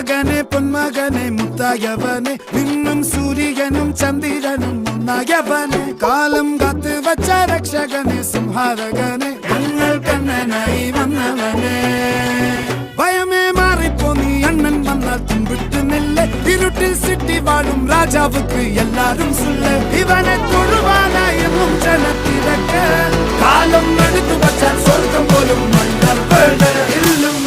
മകനെ പൊന്മകനെ മുത്തായവനെ നിന്നും സൂര്യനും ചന്ദ്രനും ഒന്നായവനെ കാലം കാത്ത് വച്ച രക്ഷകനെ സംഹാരകനെ ഞങ്ങൾ കണ്ണനായി വന്നവനെ ഭയമേ മാറിപ്പോ നീ അണ്ണൻ വന്നാൽ തുമ്പിട്ട് നെല്ല് ഇരുട്ടിൽ സിറ്റി വാഴും രാജാവുക്ക് എല്ലാരും സുല്ല് ഇവനെ തൊഴുവാനായും ജനത്തിരക്ക് കാലം എടുത്തു വച്ചാൽ സ്വർഗം പോലും മണ്ണൽ ഇല്ലും